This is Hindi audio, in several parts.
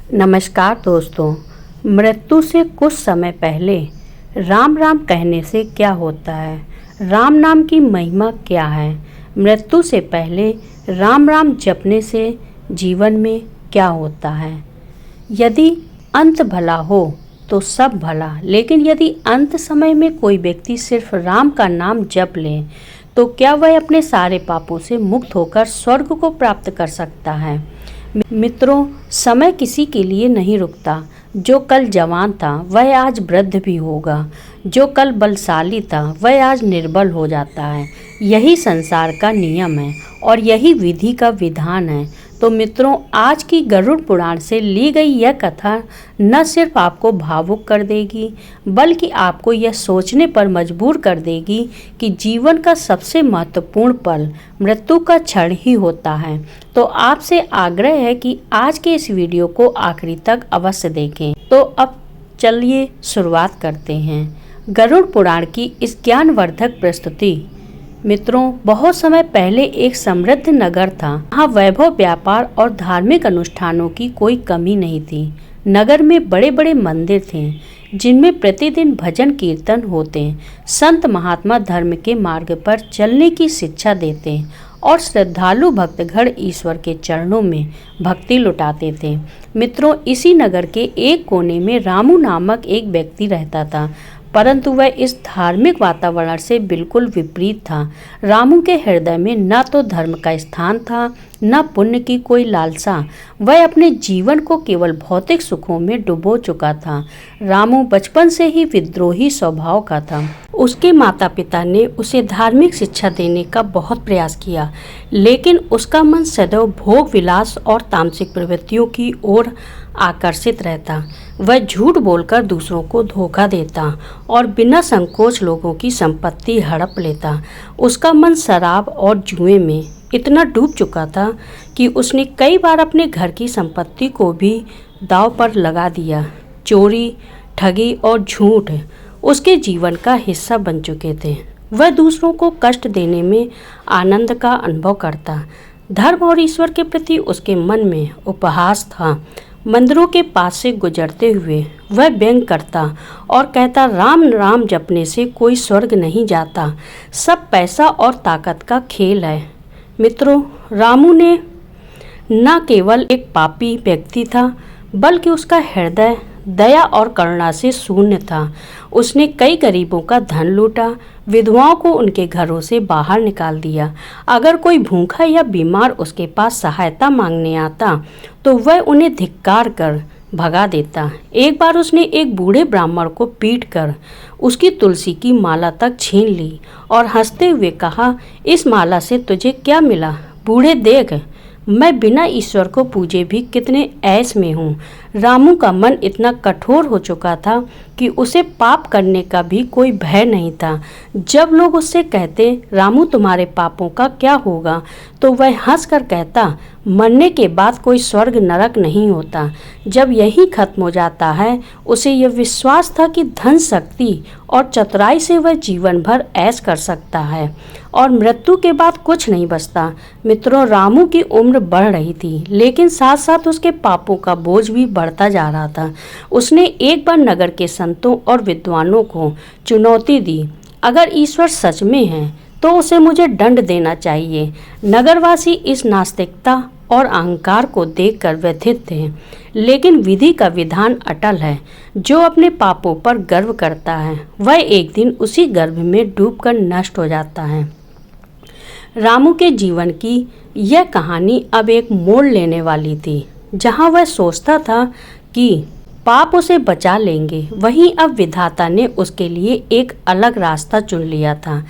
नमस्कार दोस्तों। मृत्यु से कुछ समय पहले राम राम कहने से क्या होता है? राम नाम की महिमा क्या है? मृत्यु से पहले राम राम जपने से जीवन में क्या होता है? यदि अंत भला हो तो सब भला, लेकिन यदि अंत समय में कोई व्यक्ति सिर्फ राम का नाम जप ले तो क्या वह अपने सारे पापों से मुक्त होकर स्वर्ग को प्राप्त कर सकता है? मित्रों, समय किसी के लिए नहीं रुकता। जो कल जवान था वह आज वृद्ध भी होगा, जो कल बलशाली था वह आज निर्बल हो जाता है। यही संसार का नियम है और यही विधि का विधान है। तो मित्रों, आज की गरुड़ पुराण से ली गई यह कथा न सिर्फ आपको भावुक कर देगी बल्कि आपको यह सोचने पर मजबूर कर देगी कि जीवन का सबसे महत्वपूर्ण पल मृत्यु का क्षण ही होता है। तो आपसे आग्रह है कि आज के इस वीडियो को आखिरी तक अवश्य देखें। तो अब चलिए शुरुआत करते हैं गरुड़ पुराण की इस ज्ञानवर्धक प्रस्तुति। मित्रों, बहुत समय पहले एक समृद्ध नगर था। यहाँ वैभव, व्यापार और धार्मिक अनुष्ठानों की कोई कमी नहीं थी। नगर में बड़े बड़े मंदिर थे जिनमें प्रतिदिन भजन कीर्तन होते, संत महात्मा धर्म के मार्ग पर चलने की शिक्षा देते और श्रद्धालु भक्तगण ईश्वर के चरणों में भक्ति लुटाते थे। मित्रों, इसी नगर के एक कोने में रामू नामक एक व्यक्ति रहता था, परंतु वह इस धार्मिक वातावरण से बिल्कुल विपरीत था। रामू के हृदय में न तो धर्म का स्थान था, न पुण्य की कोई लालसा। वह अपने जीवन को केवल भौतिक सुखों में डुबो चुका था। रामू बचपन से ही विद्रोही स्वभाव का था। उसके माता पिता ने उसे धार्मिक शिक्षा देने का बहुत प्रयास किया, लेकिन उसका मन सदैव भोग विलास और तामसिक प्रवृत्तियों की ओर आकर्षित रहता। वह झूठ बोलकर दूसरों को धोखा देता और बिना संकोच लोगों की संपत्ति हड़प लेता। उसका मन शराब और जुए में इतना डूब चुका था कि उसने कई बार अपने घर की संपत्ति को भी दांव पर लगा दिया। चोरी, ठगी और झूठ उसके जीवन का हिस्सा बन चुके थे। वह दूसरों को कष्ट देने में आनंद का अनुभव करता। धर्म और ईश्वर के प्रति उसके मन में उपहास था। मंदिरों के पास से गुजरते हुए वह व्यंग करता और कहता, राम राम जपने से कोई स्वर्ग नहीं जाता, सब पैसा और ताकत का खेल है। मित्रों, रामू ने न केवल एक पापी व्यक्ति था बल्कि उसका हृदय दया और करुणा से शून्य था। उसने कई गरीबों का धन लूटा, विधवाओं को उनके घरों से बाहर निकाल दिया। अगर कोई भूखा या बीमार उसके पास सहायता मांगने आता तो वह उन्हें धिक्कार कर भगा देता। एक बार उसने एक बूढ़े ब्राह्मण को पीटकर उसकी तुलसी की माला तक छीन ली और हंसते हुए कहा, इस माला से तुझे क्या मिला? बूढ़े, देख, मैं बिना ईश्वर को पूजे भी कितने ऐश में हूँ। रामू का मन इतना कठोर हो चुका था कि उसे पाप करने का भी कोई भय नहीं था। जब लोग उससे कहते, रामू तुम्हारे पापों का क्या होगा, तो वह हंसकर कहता, मरने के बाद कोई स्वर्ग नरक नहीं होता। जब यही खत्म हो जाता है, उसे यह विश्वास था कि धन, शक्ति और चतुराई से वह जीवन भर ऐश कर सकता है और मृत्यु के बाद कुछ नहीं बचता। मित्रों, रामू की उम्र बढ़ रही थी, लेकिन साथ साथ उसके पापों का बोझ भी बढ़ता जा रहा था। उसने एक बार नगर के संतों और विद्वानों को चुनौती दी, अगर ईश्वर सच में है तो उसे मुझे दंड देना चाहिए। नगरवासी इस नास्तिकता और अहंकार को देखकर व्यथित थे, लेकिन विधि का विधान अटल है। जो अपने पापों पर गर्व करता है वह एक दिन उसी गर्भ में डूबकर नष्ट हो जाता है। रामू के जीवन की यह कहानी अब एक मोड़ लेने वाली थी। जहां वह सोचता था कि पाप उसे बचा लेंगे, वहीं अब विधाता ने उसके लिए एक अलग रास्ता चुन लिया था।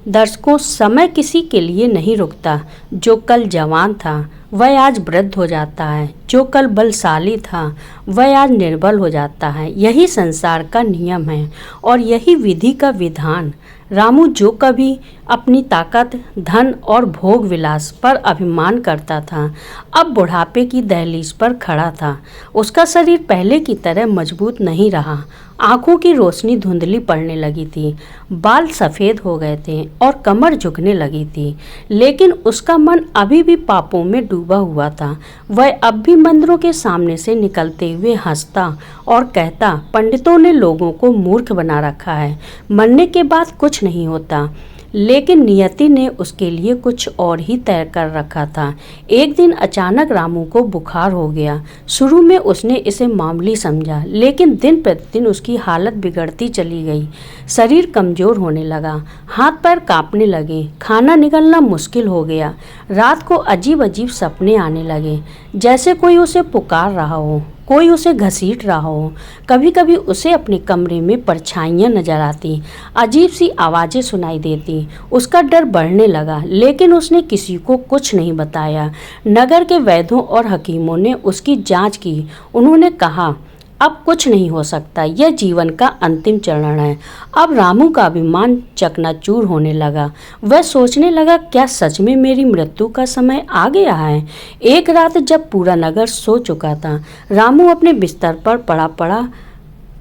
दर्शकों, समय किसी के लिए नहीं रुकता। जो कल जवान था वह आज वृद्ध हो जाता है, जो कल बलशाली था वह आज निर्बल हो जाता है। यही संसार का नियम है और यही विधि का विधान। रामू जो कभी अपनी ताकत, धन और भोग विलास पर अभिमान करता था। अब बुढ़ापे की दहलीज पर खड़ा था। उसका शरीर पहले की तरह मजबूत नहीं रहा। आंखों की रोशनी धुंधली पड़ने लगी थी, बाल सफ़ेद हो गए थे और कमर झुकने लगी थी। लेकिन उसका मन अभी भी पापों में डूबा हुआ था। वह अब भी मंदिरों के सामने से निकलते हुए हंसता और कहता, पंडितों ने लोगों को मूर्ख बना रखा है, मरने के बाद कुछ नहीं होता। लेकिन नियति ने उसके लिए कुछ और ही तय कर रखा था। एक दिन अचानक रामू को बुखार हो गया। शुरू में उसने इसे मामूली समझा, लेकिन दिन प्रतिदिन उसकी हालत बिगड़ती चली गई। शरीर कमज़ोर होने लगा, हाथ पैर कांपने लगे, खाना निगलना मुश्किल हो गया। रात को अजीब अजीब सपने आने लगे, जैसे कोई उसे पुकार रहा हो, कोई उसे घसीट रहा हो। कभी कभी उसे अपने कमरे में परछाइयाँ नजर आती, अजीब सी आवाज़ें सुनाई देती। उसका डर बढ़ने लगा, लेकिन उसने किसी को कुछ नहीं बताया। नगर के वैद्यों और हकीमों ने उसकी जांच की। उन्होंने कहा, अब कुछ नहीं हो सकता, यह जीवन का अंतिम चरण है। अब रामू का अभिमान चकनाचूर होने लगा। वह सोचने लगा, क्या सच में मेरी मृत्यु का समय आ गया है? एक रात जब पूरा नगर सो चुका था, रामू अपने बिस्तर पर पड़ा पड़ा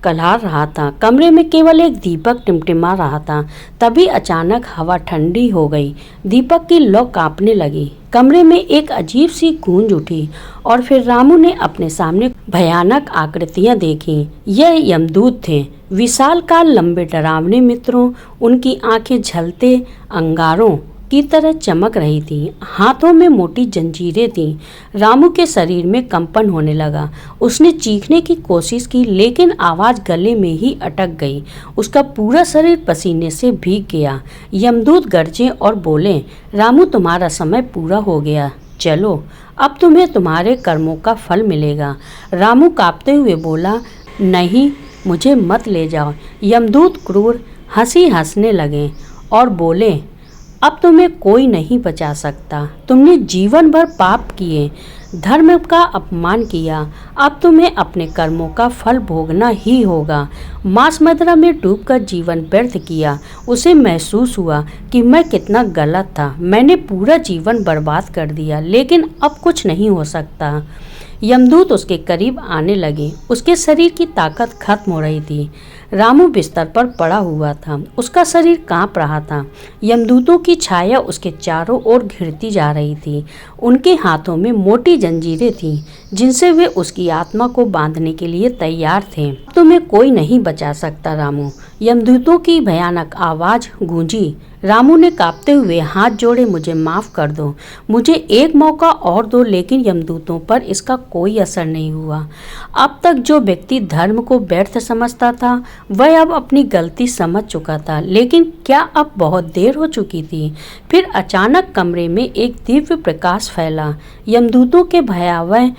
कल्हार रहा था। कमरे में केवल एक दीपक टिमटिमा रहा था। तभी अचानक हवा ठंडी हो गई, दीपक की लौ कांपने लगी। कमरे में एक अजीब सी गूंज उठी और फिर रामू ने अपने सामने भयानक आकृतियां देखी। यह यमदूत थे, विशालकाय, लंबे, डरावने। मित्रों, उनकी आंखें झलते अंगारों की तरह चमक रही थी। हाथों में मोटी जंजीरें थीं। रामू के शरीर में कंपन होने लगा। उसने चीखने की कोशिश की, लेकिन आवाज़ गले में ही अटक गई। उसका पूरा शरीर पसीने से भीग गया। यमदूत गरजे और बोले, रामू, तुम्हारा समय पूरा हो गया, चलो, अब तुम्हें तुम्हारे कर्मों का फल मिलेगा। रामू कांपते हुए बोला, नहीं, मुझे मत ले जाओ। यमदूत क्रूर हंसी हंसने लगे और बोले, अब तुम्हें कोई नहीं बचा सकता। तुमने जीवन भर पाप किए, धर्म का अपमान किया, अब तुम्हें अपने कर्मों का फल भोगना ही होगा। मांस मदिरा में डूबकर जीवन व्यर्थ किया। उसे महसूस हुआ कि मैं कितना गलत था। मैंने पूरा जीवन बर्बाद कर दिया, लेकिन अब कुछ नहीं हो सकता। यमदूत उसके करीब आने लगे। उसके शरीर की ताकत खत्म हो रही थी। रामू बिस्तर पर पड़ा हुआ था, उसका शरीर कांप रहा था। यमदूतों की छाया उसके चारों ओर घिरती जा रही थी। उनके हाथों में मोटी जंजीरें थीं, जिनसे वे उसकी आत्मा को बांधने के लिए तैयार थे। तुम्हें कोई नहीं बचा सकता रामू, यमदूतों की भयानक आवाज़ गूंजी। रामू ने कांपते हुए हाथ जोड़े, मुझे माफ़ कर दो, मुझे एक मौका और दो। लेकिन यमदूतों पर इसका कोई असर नहीं हुआ। अब तक जो व्यक्ति धर्म को व्यर्थ समझता था, वह अब अपनी गलती समझ चुका था। लेकिन क्या अब बहुत देर हो चुकी थी? फिर अचानक कमरे में एक दिव्य प्रकाश फैला। यमदूतों के भयावह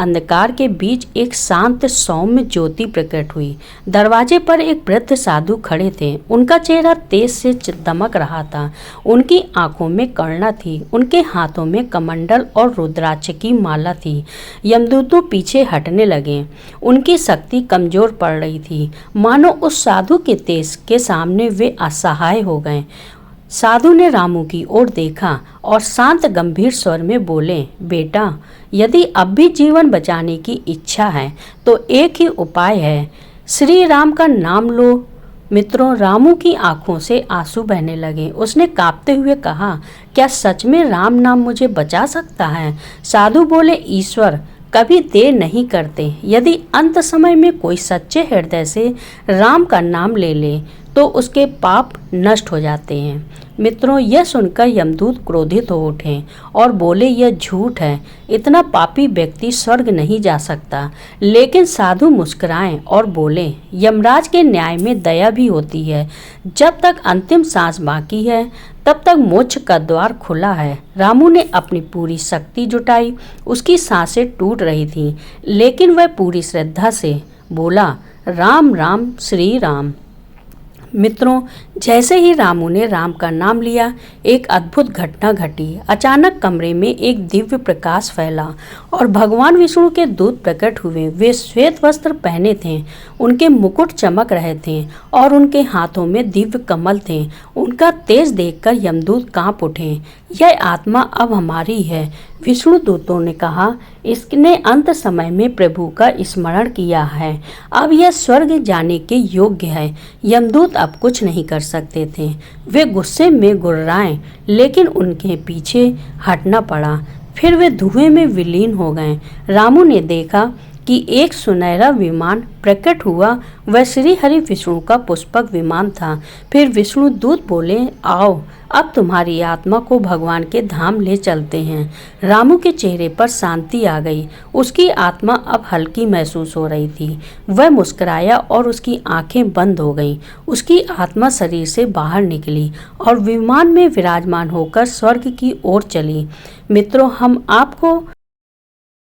अंधकार के बीच एक शांत सौम्य ज्योति प्रकट हुई। दरवाजे पर एक वृद्ध साधु खड़े थे। उनका चेहरा तेज से दमक रहा था। उनकी आंखों में करुणा थी। उनके हाथों में कमंडल और रुद्राक्ष की माला थी। यमदूतों पीछे हटने लगे। उनकी शक्ति कमजोर पड़ रही थी, मानो उस साधु के तेज के सामने वे असहाय हो गए। साधु ने रामू की ओर देखा और शांत गंभीर स्वर में बोले, बेटा, यदि अब भी जीवन बचाने की इच्छा है तो एक ही उपाय है, श्री राम का नाम लो। मित्रों, रामू की आंखों से आंसू बहने लगे। उसने कांपते हुए कहा, क्या सच में राम नाम मुझे बचा सकता है? साधु बोले, ईश्वर कभी देर नहीं करते। यदि अंत समय में कोई सच्चे हृदय से राम का नाम ले ले तो उसके पाप नष्ट हो जाते हैं। मित्रों, यह सुनकर यमदूत क्रोधित हो उठे और बोले, यह झूठ है, इतना पापी व्यक्ति स्वर्ग नहीं जा सकता। लेकिन साधु मुस्कुराए और बोले, यमराज के न्याय में दया भी होती है। जब तक अंतिम सांस बाकी है, तब तक मोक्ष का द्वार खुला है। रामू ने अपनी पूरी शक्ति जुटाई। उसकी सांसें टूट रही थीं, लेकिन वह पूरी श्रद्धा से बोला, राम राम श्री राम। मित्रों, जैसे ही रामू ने राम का नाम लिया, एक अद्भुत घटना घटी। अचानक कमरे में एक दिव्य प्रकाश फैला और भगवान विष्णु के दूत प्रकट हुए। वे श्वेत वस्त्र पहने थे, उनके मुकुट चमक रहे थे और उनके हाथों में दिव्य कमल थे। उनका तेज देखकर यमदूत कांप उठे। यह आत्मा अब हमारी है, विष्णु दूतों ने कहा। इसने अंत समय में प्रभु का स्मरण किया है, अब यह स्वर्ग जाने के योग्य है। यमदूत अब कुछ नहीं कर सकते थे। वे गुस्से में गुर्राए, लेकिन उनके पीछे हटना पड़ा। फिर वे धुएं में विलीन हो गए। रामू ने देखा कि एक सुनहरा विमान प्रकट हुआ। वह श्री हरि विष्णु का पुष्पक विमान था। फिर विष्णु दूत बोले, आओ, अब तुम्हारी आत्मा को भगवान के धाम ले चलते हैं। रामू के चेहरे पर शांति आ गई। उसकी आत्मा अब हल्की महसूस हो रही थी। वह मुस्कुराया और उसकी आंखें बंद हो गईं। उसकी आत्मा शरीर से बाहर निकली और विमान में विराजमान होकर स्वर्ग की ओर चली। मित्रों, हम आपको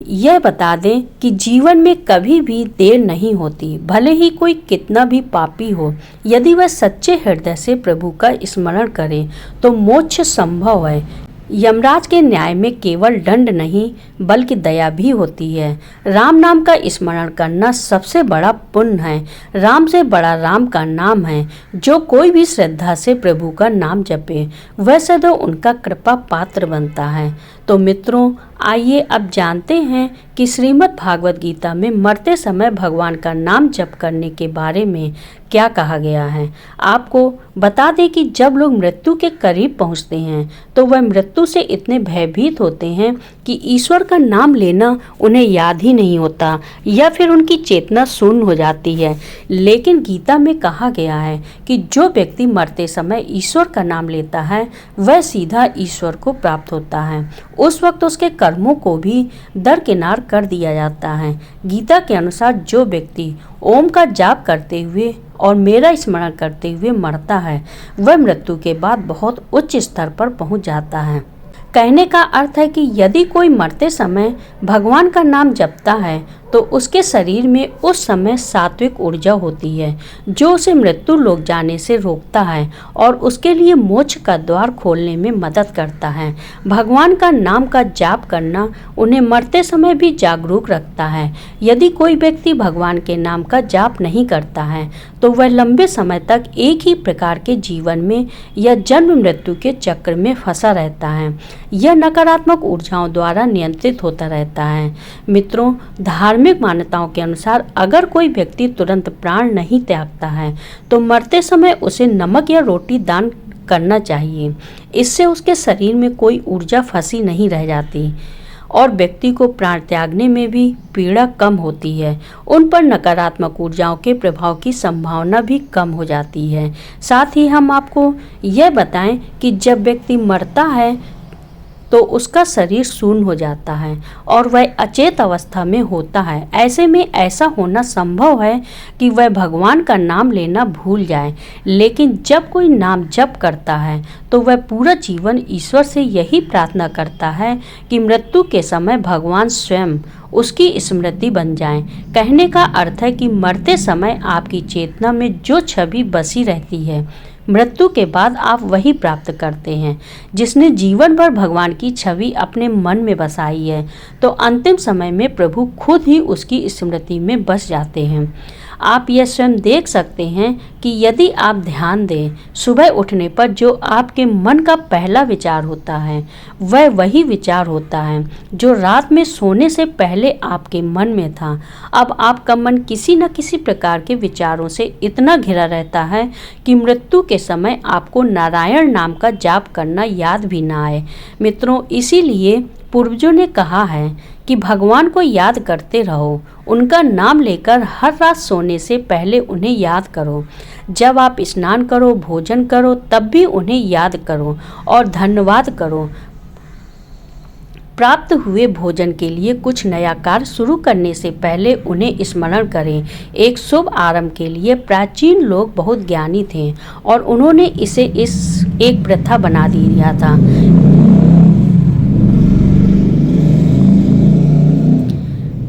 यह बता दें कि जीवन में कभी भी देर नहीं होती। भले ही कोई कितना भी पापी हो, यदि वह सच्चे हृदय से प्रभु का स्मरण करे तो मोक्ष संभव है। यमराज के न्याय में केवल दंड नहीं बल्कि दया भी होती है। राम नाम का स्मरण करना सबसे बड़ा पुण्य है। राम से बड़ा राम का नाम है। जो कोई भी श्रद्धा से प्रभु का नाम जपे, वह सदैव उनका कृपा पात्र बनता है। तो मित्रों, आइए अब जानते हैं कि श्रीमद् भागवत गीता में मरते समय भगवान का नाम जप करने के बारे में क्या कहा गया है। आपको बता दें कि जब लोग मृत्यु के करीब पहुंचते हैं तो वह मृत्यु से इतने भयभीत होते हैं कि ईश्वर का नाम लेना उन्हें याद ही नहीं होता या फिर उनकी चेतना शून्य हो जाती है। लेकिन गीता में कहा गया है कि जो व्यक्ति मरते समय ईश्वर का नाम लेता है वह सीधा ईश्वर को प्राप्त होता है। उस वक्त उसके कर्मों को भी दरकिनार कर दिया जाता है। गीता के अनुसार जो व्यक्ति ओम का जाप करते हुए और मेरा स्मरण करते हुए मरता है, वह मृत्यु के बाद बहुत उच्च स्तर पर पहुंच जाता है। कहने का अर्थ है कि यदि कोई मरते समय भगवान का नाम जपता है तो उसके शरीर में उस समय सात्विक ऊर्जा होती है जो उसे मृत्यु लोक जाने से रोकता है और उसके लिए मोक्ष का द्वार खोलने में मदद करता है। भगवान का नाम का जाप करना उन्हें मरते समय भी जागरूक रखता है। यदि कोई व्यक्ति भगवान के नाम का जाप नहीं करता है तो वह लंबे समय तक एक ही प्रकार के जीवन में या जन्म मृत्यु के चक्र में फंसा रहता है। यह नकारात्मक ऊर्जाओं द्वारा नियंत्रित होता रहता है। मित्रों, धार्मिक मान्यताओं के अनुसार अगर कोई व्यक्ति तुरंत प्राण नहीं त्यागता है तो मरते समय उसे नमक या रोटी दान करना चाहिए। इससे उसके शरीर में कोई ऊर्जा फंसी नहीं रह जाती और व्यक्ति को प्राण त्यागने में भी पीड़ा कम होती है। उन पर नकारात्मक ऊर्जाओं के प्रभाव की संभावना भी कम हो जाती है। साथ ही हम आपको यह बताएं कि जब व्यक्ति मरता है तो उसका शरीर शून्य हो जाता है और वह अचेत अवस्था में होता है। ऐसे में ऐसा होना संभव है कि वह भगवान का नाम लेना भूल जाए। लेकिन जब कोई नाम जप करता है तो वह पूरा जीवन ईश्वर से यही प्रार्थना करता है कि मृत्यु के समय भगवान स्वयं उसकी स्मृति बन जाए। कहने का अर्थ है कि मरते समय आपकी चेतना में जो छवि बसी रहती है, मृत्यु के बाद आप वही प्राप्त करते हैं। जिसने जीवन भर भगवान की छवि अपने मन में बसाई है तो अंतिम समय में प्रभु खुद ही उसकी स्मृति में बस जाते हैं। आप यह स्वयं देख सकते हैं कि यदि आप ध्यान दें, सुबह उठने पर जो आपके मन का पहला विचार होता है वह वही विचार होता है जो रात में सोने से पहले आपके मन में था। अब आपका मन किसी न किसी प्रकार के विचारों से इतना घिरा रहता है कि मृत्यु के समय आपको नारायण नाम का जाप करना याद भी ना आए। मित्रों, इसीलिए पूर्वजों ने कहा है कि भगवान को याद करते रहो। उनका नाम लेकर हर रात सोने से पहले उन्हें याद करो। जब आप स्नान करो, भोजन करो, तब भी उन्हें याद करो और धन्यवाद करो। प्राप्त हुए भोजन के लिए कुछ नया कार्य शुरू करने से पहले उन्हें स्मरण करें। एक शुभ आरंभ के लिए प्राचीन लोग बहुत ज्ञानी थे और उन्होंने इसे एक प्रथा बना दिया था।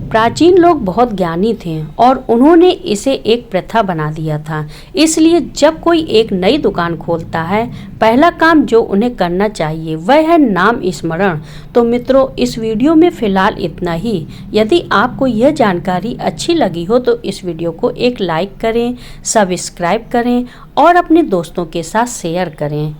प्राचीन लोग बहुत ज्ञानी थे और उन्होंने इसे एक प्रथा बना दिया था। इसलिए जब कोई एक नई दुकान खोलता है, पहला काम जो उन्हें करना चाहिए वह है नाम स्मरण। तो मित्रों, इस वीडियो में फ़िलहाल इतना ही। यदि आपको यह जानकारी अच्छी लगी हो तो इस वीडियो को एक लाइक करें, सब्सक्राइब करें और अपने दोस्तों के साथ शेयर करें।